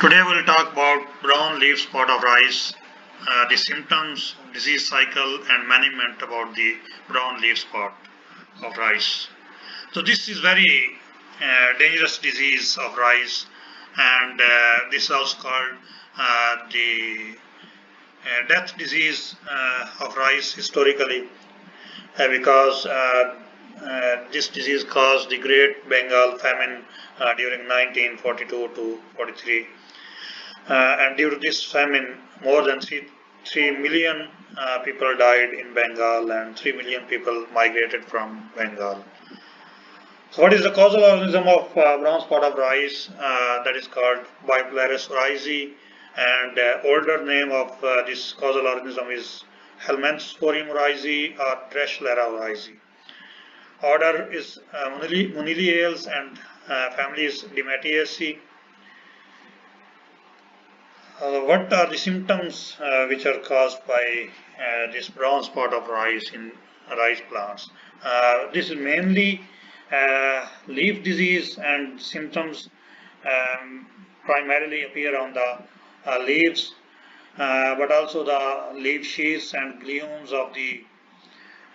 Today we'll talk about brown leaf spot of rice, the symptoms, disease cycle, and management about the brown leaf spot of rice. So this is very dangerous disease of rice, and this is also called the death disease of rice historically, because this disease caused the Great Bengal famine during 1942 to 43. And due to this famine, more than 3 million people died in Bengal and 3 million people migrated from Bengal. So what is the causal organism of brown spot of rice? That is called Bipolaris oryzae, and older name of this causal organism is Helminthsporium oryzae or Dressler oryzae. Order is Moniliales and family is Dematiaceae. What are the symptoms which are caused by this brown spot of rice in rice plants? This is mainly leaf disease, and symptoms primarily appear on the leaves, but also the leaf sheaths and glumes of the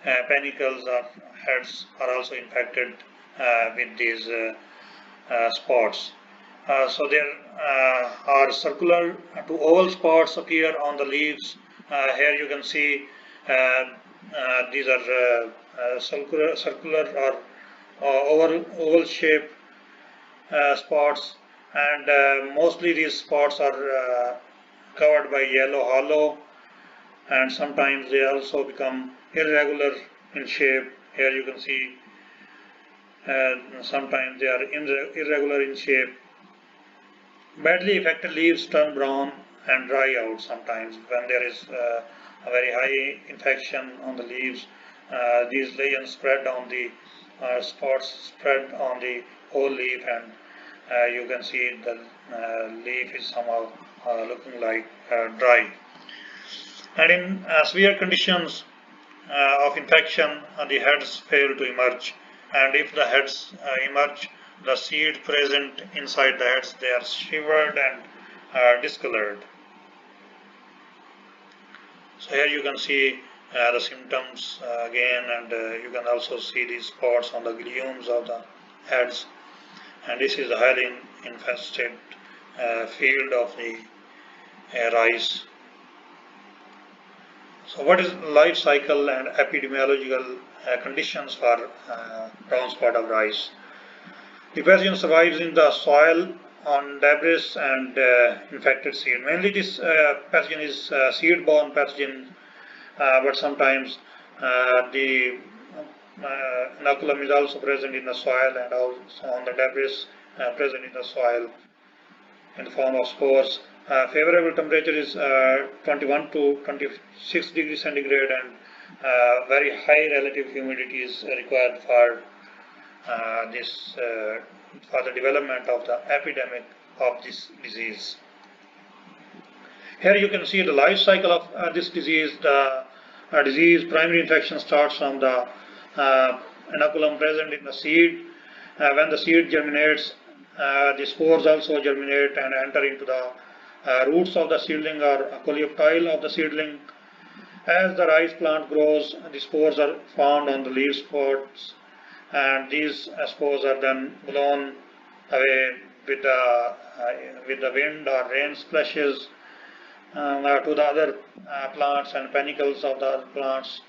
panicles or heads are also infected with these spots. So there are circular to oval spots appear on the leaves. Here you can see these are circular or oval shape spots, and mostly these spots are covered by yellow hollow, and sometimes they also become irregular in shape. Here you can see sometimes they are irregular in shape. Badly affected leaves turn brown and dry out sometimes when there is a very high infection on the leaves. These lesions spread on the spots spread on the whole leaf, and you can see the leaf is somehow looking like dry. And in severe conditions of infection, the heads fail to emerge, and if the heads emerge, the seed present inside the heads, they are shivered and discolored. So here you can see the symptoms again, and you can also see these spots on the glumes of the heads, and this is a highly infested field of the rice. So what is life cycle and epidemiological conditions for brown spot of rice? The pathogen survives in the soil, on debris and infected seed. Mainly this pathogen is seed-borne pathogen, but sometimes the inoculum is also present in the soil and also on the debris present in the soil in the form of spores. Favorable temperature is 21 to 26 degrees centigrade, and very high relative humidity is required for for the development of the epidemic of this disease. Here you can see the life cycle of this disease. The disease primary infection starts from the inoculum present in the seed. When the seed germinates, the spores also germinate and enter into the roots of the seedling or coleoptile of the seedling. As the rice plant grows, the spores are found on the leaf spots, and these spores are then blown away with the wind or rain splashes to the other plants and panicles of the other plants,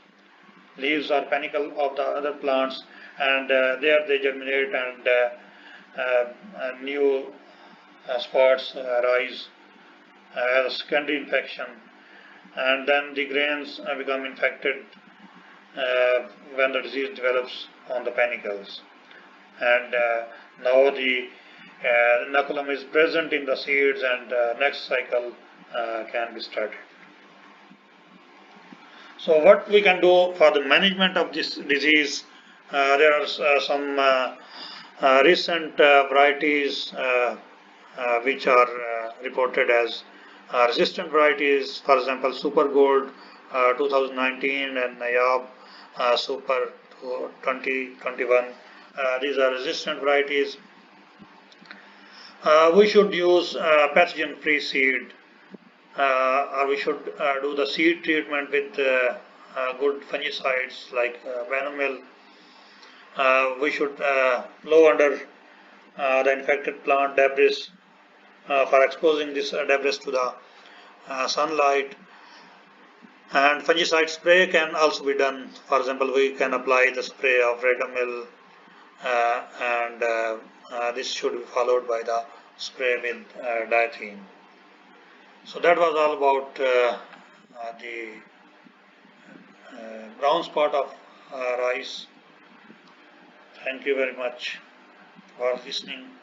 leaves or panicle of the other plants, and there they germinate, and new spots arise as a secondary infection, and then the grains become infected when the disease develops on the panicles, and now the inoculum is present in the seeds, and next cycle can be started. So what we can do for the management of this disease? There are some recent varieties which are reported as resistant varieties. For example, Super Gold 2019 and Nayab Super 2021. These are resistant varieties. We should use pathogen-free seed, or we should do the seed treatment with good fungicides like venomil. We should blow under the infected plant debris for exposing this debris to the sunlight. And fungicide spray can also be done. For example, we can apply the spray of regamil, and this should be followed by the spray with diethene. So that was all about the brown spot of rice. Thank you very much for listening.